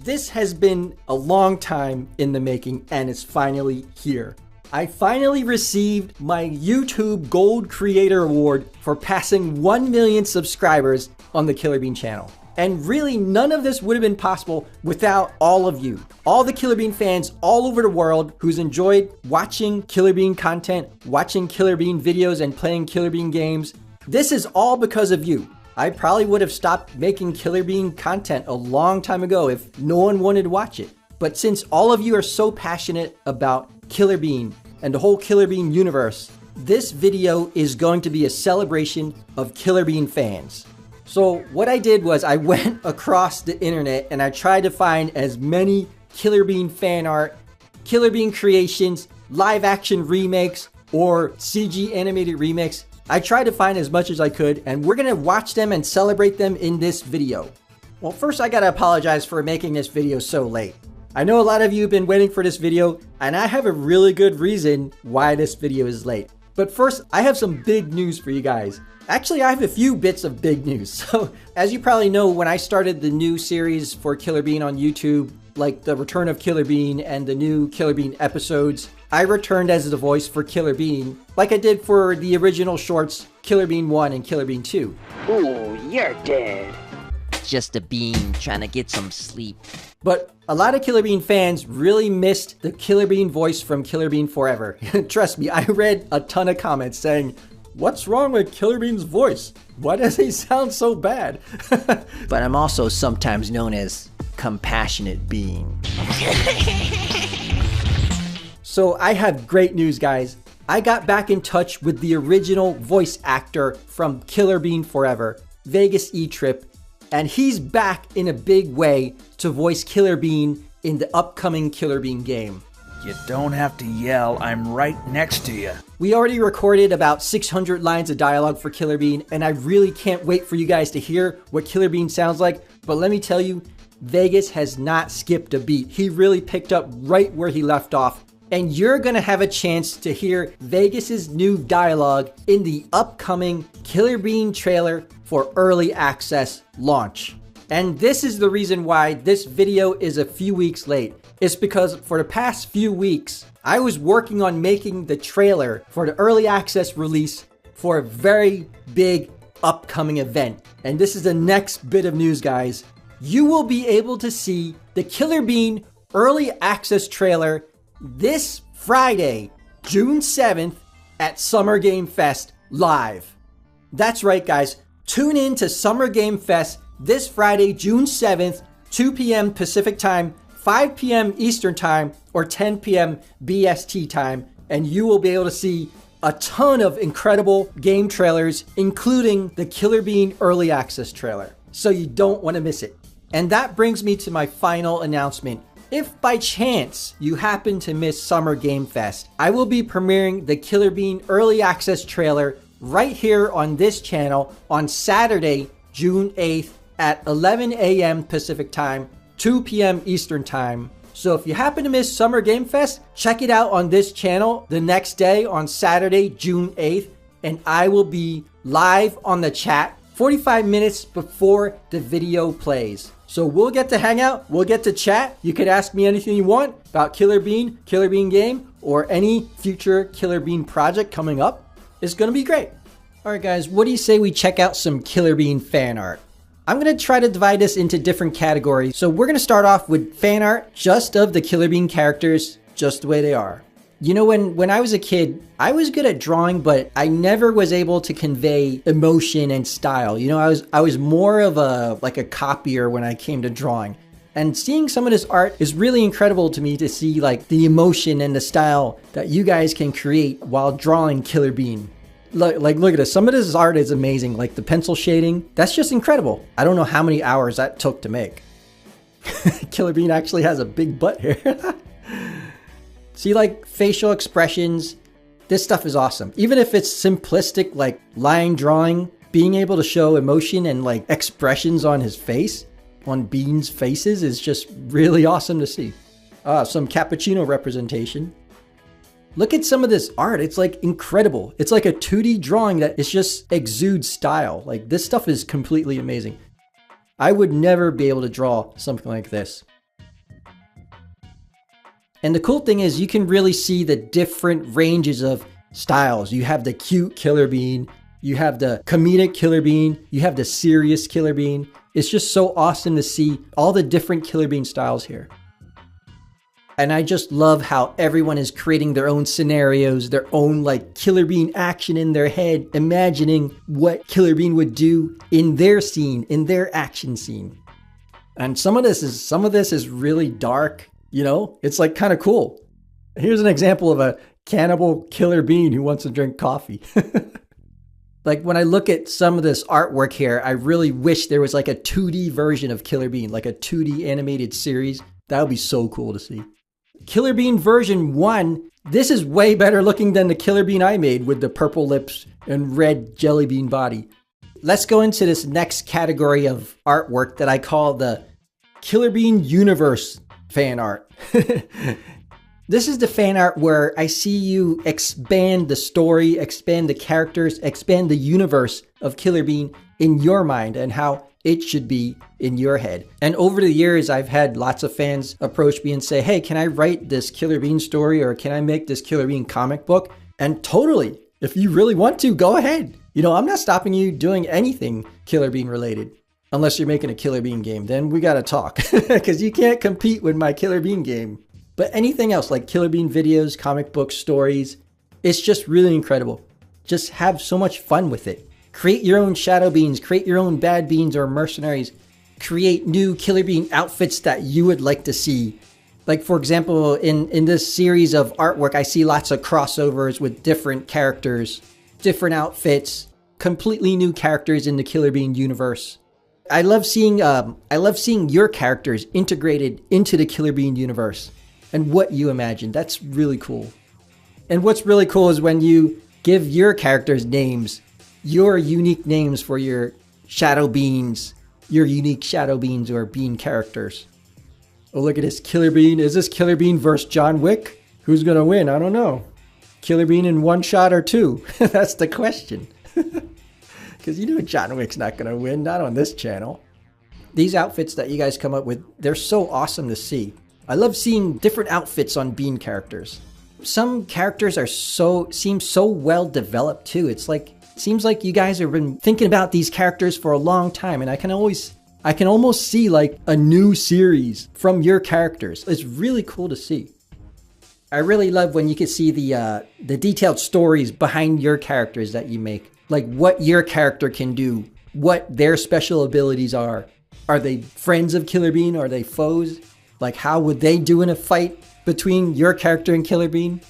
This has been a long time in the making and it's finally here. I finally received my YouTube Gold Creator Award for passing 1 million subscribers on the Killer Bean channel. And really, none of this would have been possible without all of you. All the Killer Bean fans all over the world who's enjoyed watching Killer Bean content, watching Killer Bean videos, and playing Killer Bean games. This is all because of you. I probably would have stopped making Killer Bean content a long time ago if no one wanted to watch it. But since all of you are so passionate about Killer Bean and the whole Killer Bean universe, this video is going to be a celebration of Killer Bean fans. So what I did was I went across the internet and I tried to find as many Killer Bean fan art, Killer Bean creations, live action remakes, or CG animated remakes. I tried to find as much as I could, and we're gonna watch them and celebrate them in this video. Well, first I gotta apologize for making this video so late. I know a lot of you have been waiting for this video, and I have a really good reason why this video is late. But first, I have some big news for you guys. Actually, I have a few bits of big news. So, as you probably know, when I started the new series for Killer Bean on YouTube, like the Return of Killer Bean and the new Killer Bean episodes, I returned as the voice for Killer Bean, like I did for the original shorts, Killer Bean 1 and Killer Bean 2. Ooh, you're dead. Just a bean trying to get some sleep. But a lot of Killer Bean fans really missed the Killer Bean voice from Killer Bean Forever. Trust me, I read a ton of comments saying, "What's wrong with Killer Bean's voice? Why does he sound so bad?" But I'm also sometimes known as Compassionate Bean. So I have great news, guys. I got back in touch with the original voice actor from Killer Bean Forever, Vegas E-Trip, and he's back in a big way to voice Killer Bean in the upcoming Killer Bean game. You don't have to yell, I'm right next to you. We already recorded about 600 lines of dialogue for Killer Bean, and I really can't wait for you guys to hear what Killer Bean sounds like. But let me tell you, Vegas has not skipped a beat. He really picked up right where he left off. And you're gonna have a chance to hear Vegas's new dialogue in the upcoming Killer Bean trailer for early access launch. And this is the reason why this video is a few weeks late. It's because for the past few weeks, I was working on making the trailer for the early access release for a very big upcoming event. And this is the next bit of news, guys. You will be able to see the Killer Bean early access trailer this Friday, June 7th at Summer Game Fest live. That's right, guys. Tune in to Summer Game Fest this Friday, June 7th, 2 p.m. Pacific Time, 5 p.m. Eastern Time, or 10 p.m. BST time, and you will be able to see a ton of incredible game trailers, including the Killer Bean early access trailer. So you don't want to miss it. And that brings me to my final announcement. If by chance you happen to miss Summer Game Fest, I will be premiering the Killer Bean early access trailer right here on this channel on Saturday, June 8th at 11 a.m. Pacific Time, 2 p.m. Eastern Time. So if you happen to miss Summer Game Fest, check it out on this channel the next day on Saturday, June 8th, and I will be live on the chat 45 minutes before the video plays. So we'll get to hang out, we'll get to chat. You can ask me anything you want about Killer Bean game, or any future Killer Bean project coming up. It's gonna be great. All right, guys, what do you say we check out some Killer Bean fan art? I'm gonna try to divide this into different categories. So we're gonna start off with fan art just of the Killer Bean characters, just the way they are. You know, when I was a kid, I was good at drawing, but I never was able to convey emotion and style. You know, I was more of a copier when I came to drawing. And seeing some of this art is really incredible to me, to see like the emotion and the style that you guys can create while drawing Killer Bean. Look at this. Some of this art is amazing. Like the pencil shading, that's just incredible. I don't know how many hours that took to make. Killer Bean actually has a big butt here. See, like facial expressions, this stuff is awesome. Even if it's simplistic, like line drawing, being able to show emotion and like expressions on his face, on Bean's faces, is just really awesome to see. Some cappuccino representation. Look at some of this art. It's like incredible. It's like a 2D drawing that is just exudes style. Like this stuff is completely amazing. I would never be able to draw something like this. And the cool thing is you can really see the different ranges of styles. You have the cute Killer Bean, you have the comedic Killer Bean, you have the serious Killer Bean. It's just so awesome to see all the different Killer Bean styles here. And I just love how everyone is creating their own scenarios, their own like Killer Bean action in their head, imagining what Killer Bean would do in their scene, in their action scene. And some of this is really dark, you know? It's like kind of cool. Here's an example of a cannibal Killer Bean who wants to drink coffee. Like when I look at some of this artwork here, I really wish there was like a 2D version of Killer Bean, like a 2D animated series. That would be so cool to see. Killer Bean version 1, this is way better looking than the Killer Bean I made with the purple lips and red jelly bean body. Let's go into this next category of artwork that I call the Killer Bean Universe fan art. This is the fan art where I see you expand the story, expand the characters, expand the universe of Killer Bean in your mind and how it should be in your head. And over the years, I've had lots of fans approach me and say, hey, can I write this Killer Bean story or can I make this Killer Bean comic book? And totally, if you really want to, go ahead. You know, I'm not stopping you doing anything Killer Bean related. Unless you're making a Killer Bean game, then we gotta talk. Because you can't compete with my Killer Bean game. But anything else like Killer Bean videos, comic books, stories, it's just really incredible. Just have so much fun with it. Create your own Shadow Beans, create your own Bad Beans or Mercenaries. Create new Killer Bean outfits that you would like to see. Like for example, in this series of artwork, I see lots of crossovers with different characters, different outfits, completely new characters in the Killer Bean universe. I love seeing your characters integrated into the Killer Bean universe and what you imagine. That's really cool. And what's really cool is when you give your characters names, your unique names for your Shadow Beans, your unique Shadow Beans or Bean characters. Oh, look at this Killer Bean. Is this Killer Bean versus John Wick? Who's gonna win? I don't know. Killer Bean in one shot or two? That's the question. Because you know John Wick's not gonna win, not on this channel. These outfits that you guys come up with, they're so awesome to see. I love seeing different outfits on Bean characters. Some characters seem so well developed too. Seems like you guys have been thinking about these characters for a long time, and I can almost see like a new series from your characters. It's really cool to see. I really love when you can see the detailed stories behind your characters that you make. Like what your character can do, what their special abilities are. Are they friends of Killer Bean? Are they foes? Like how would they do in a fight between your character and Killer Bean?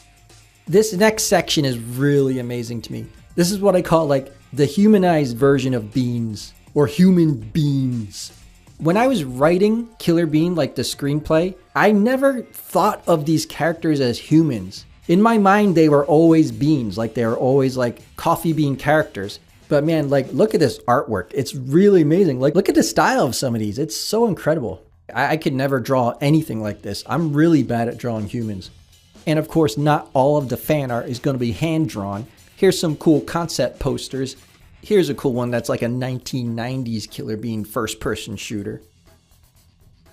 This next section is really amazing to me. This is what I call like the humanized version of beans or human beans. When I was writing Killer Bean, like the screenplay, I never thought of these characters as humans. In my mind, they were always beans, like they were always like coffee bean characters. But man, like look at this artwork. It's really amazing. Like look at the style of some of these. It's so incredible. I could never draw anything like this. I'm really bad at drawing humans. And of course, not all of the fan art is going to be hand drawn. Here's some cool concept posters. Here's a cool one that's like a 1990s Killer Bean first-person shooter.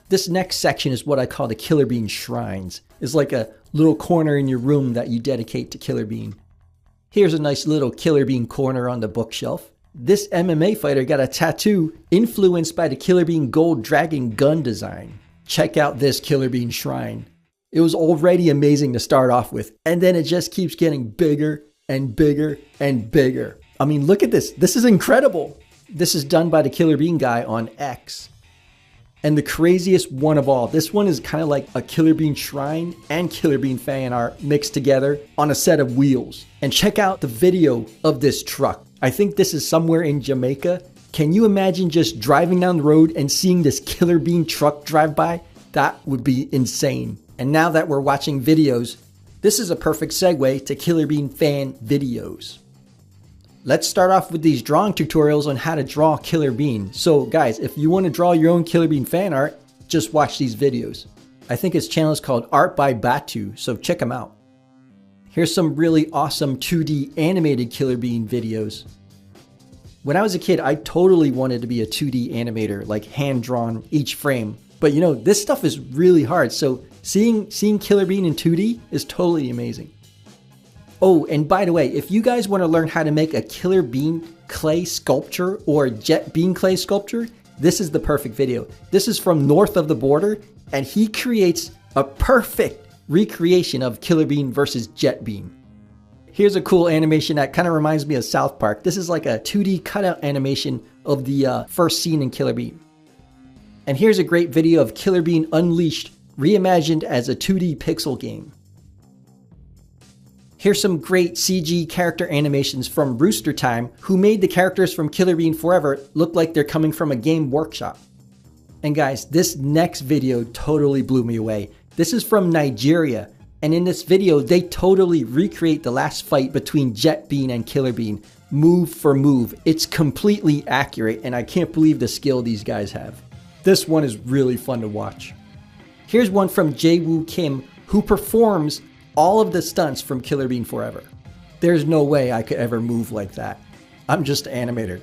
This next section is what I call the Killer Bean Shrines. It's like a little corner in your room that you dedicate to Killer Bean. Here's a nice little Killer Bean corner on the bookshelf. This MMA fighter got a tattoo influenced by the Killer Bean Gold Dragon gun design. Check out this Killer Bean Shrine. It was already amazing to start off with, and then it just keeps getting bigger and bigger and bigger. I mean, look at this. This is incredible. This is done by the Killer Bean guy on X. And the craziest one of all, this one is kind of like a Killer Bean Shrine and Killer Bean fan art mixed together on a set of wheels. And check out the video of this truck. I think this is somewhere in Jamaica. Can you imagine just driving down the road and seeing this Killer Bean truck drive by? That would be insane. And now that we're watching videos, this is a perfect segue to Killer Bean fan videos. Let's start off with these drawing tutorials on how to draw Killer Bean. So guys, if you want to draw your own Killer Bean fan art, just watch these videos. I think his channel is called Art by Batu, so check him out. Here's some really awesome 2D animated Killer Bean videos. When I was a kid, I totally wanted to be a 2D animator, like hand-drawn each frame. But you know, this stuff is really hard. So seeing Killer Bean in 2D is totally amazing. Oh, and by the way, if you guys want to learn how to make a Killer Bean clay sculpture or Jet Bean clay sculpture, this is the perfect video. This is from North of the Border, and he creates a perfect recreation of Killer Bean versus Jet Bean. Here's a cool animation that kind of reminds me of South Park. This is like a 2D cutout animation of the first scene in Killer Bean. And here's a great video of Killer Bean Unleashed, reimagined as a 2D pixel game. Here's some great CG character animations from Rooster Time, who made the characters from Killer Bean Forever look like they're coming from a game workshop. And guys, this next video totally blew me away. This is from Nigeria, and in this video, they totally recreate the last fight between Jet Bean and Killer Bean, move for move. It's completely accurate, and I can't believe the skill these guys have. This one is really fun to watch. Here's one from Jae-woo Kim, who performs all of the stunts from Killer Bean Forever. There's no way I could ever move like that. I'm just an animator.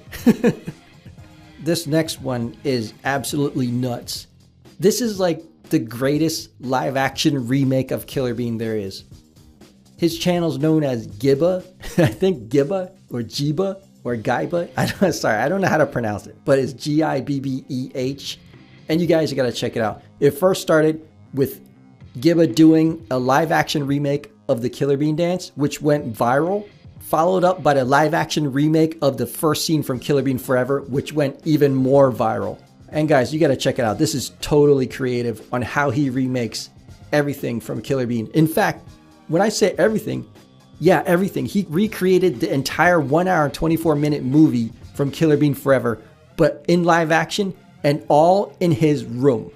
This next one is absolutely nuts. This is like the greatest live action remake of Killer Bean there is. His channel's known as Gibba. I think Gibba or Jiba or Gaiba. I don't know how to pronounce it, but it's Gibbeh. And you guys gotta check it out. It first started with Gibba doing a live action remake of the Killer Bean dance, which went viral, followed up by the live action remake of the first scene from Killer Bean Forever, which went even more viral. And guys, you gotta check it out. This is totally creative on how he remakes everything from Killer Bean. In fact, when I say everything, yeah, everything. He recreated the entire 1 hour and 24-minute movie from Killer Bean Forever, but in live action and all in his room.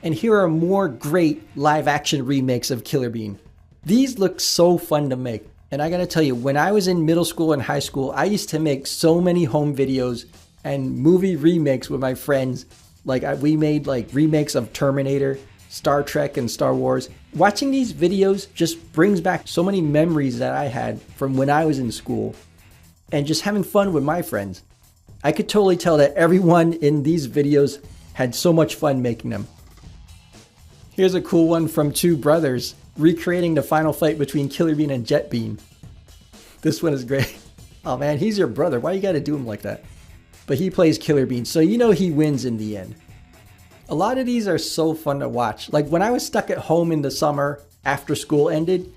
And here are more great live action remakes of Killer Bean. These look so fun to make. And I gotta tell you, when I was in middle school and high school, I used to make so many home videos and movie remakes with my friends. We made like remakes of Terminator, Star Trek, and Star Wars. Watching these videos just brings back so many memories that I had from when I was in school and just having fun with my friends. I could totally tell that everyone in these videos had so much fun making them. Here's a cool one from two brothers recreating the final fight between Killer Bean and Jet Bean. This one is great. Oh man, he's your brother. Why you gotta do him like that? But he plays Killer Bean, so you know he wins in the end. A lot of these are so fun to watch. Like when I was stuck at home in the summer after school ended,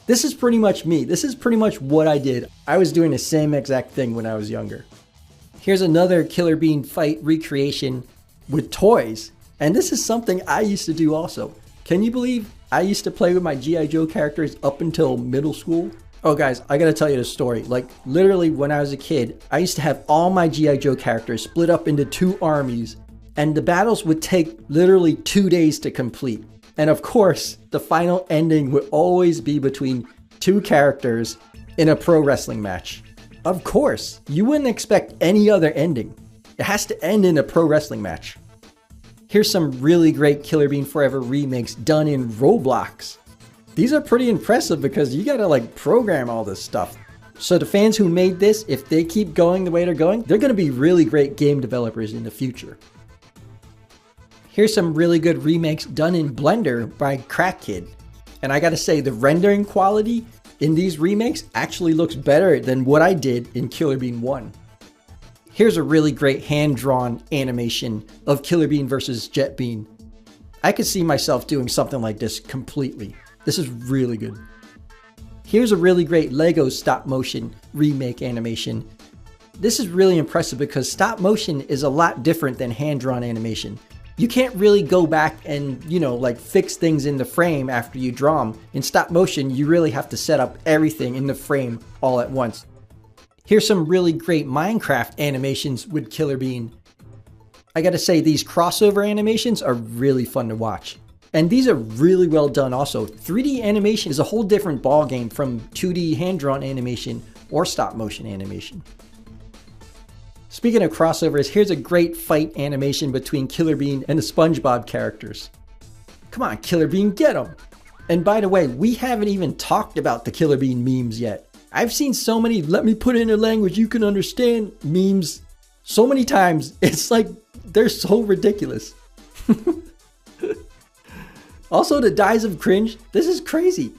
this is pretty much me. This is pretty much what I did. I was doing the same exact thing when I was younger. Here's another Killer Bean fight recreation with toys. And this is something I used to do also. Can you believe I used to play with my G.I. Joe characters up until middle school? Oh guys, I gotta tell you the story. Like literally when I was a kid, I used to have all my G.I. Joe characters split up into two armies, and the battles would take literally 2 days to complete. And of course, the final ending would always be between two characters in a pro wrestling match. Of course, you wouldn't expect any other ending. It has to end in a pro wrestling match. Here's some really great Killer Bean Forever remakes done in Roblox. These are pretty impressive because you gotta like program all this stuff. So the fans who made this, if they keep going the way they're going, they're gonna be really great game developers in the future. Here's some really good remakes done in Blender by Crack Kid. And I gotta say, the rendering quality in these remakes actually looks better than what I did in Killer Bean 1. Here's a really great hand-drawn animation of Killer Bean versus Jet Bean. I could see myself doing something like this completely. This is really good. Here's a really great Lego stop-motion remake animation. This is really impressive because stop-motion is a lot different than hand-drawn animation. You can't really go back and, like fix things in the frame after you draw them. In stop motion, you really have to set up everything in the frame all at once. Here's some really great Minecraft animations with Killer Bean. I gotta say, these crossover animations are really fun to watch. And these are really well done also. 3D animation is a whole different ballgame from 2D hand-drawn animation or stop motion animation. Speaking of crossovers, here's a great fight animation between Killer Bean and the SpongeBob characters. Come on, Killer Bean, get him! And by the way, we haven't even talked about the Killer Bean memes yet. I've seen so many "let me put it in a language you can understand" memes so many times, it's like They're so ridiculous. Also, the dies of cringe. This is crazy.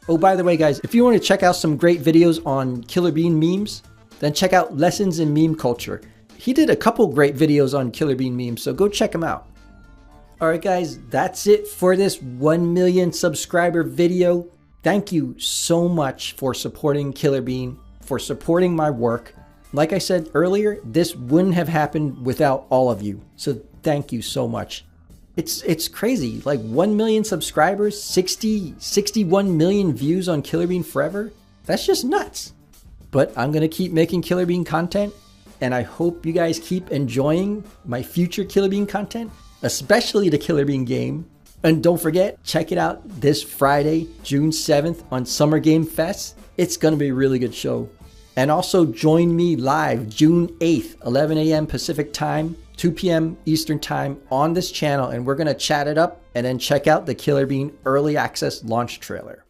Oh, by the way, guys, if you want to check out some great videos on Killer Bean memes, then check out Lessons in Meme Culture. He did a couple great videos on Killer Bean memes, so go check them out. Alright guys, that's it for this 1 million subscriber video. Thank you so much for supporting Killer Bean, for supporting my work. Like I said earlier, this wouldn't have happened without all of you. So thank you so much. It's crazy, like 1 million subscribers, 61 million views on Killer Bean Forever. That's just nuts. But I'm gonna keep making Killer Bean content, and I hope you guys keep enjoying my future Killer Bean content, especially the Killer Bean game. And don't forget, check it out this Friday, June 7th on Summer Game Fest. It's gonna be a really good show. And also join me live June 8th, 11 a.m. Pacific time, 2 p.m. Eastern time on this channel, and we're gonna chat it up and then check out the Killer Bean early access launch trailer.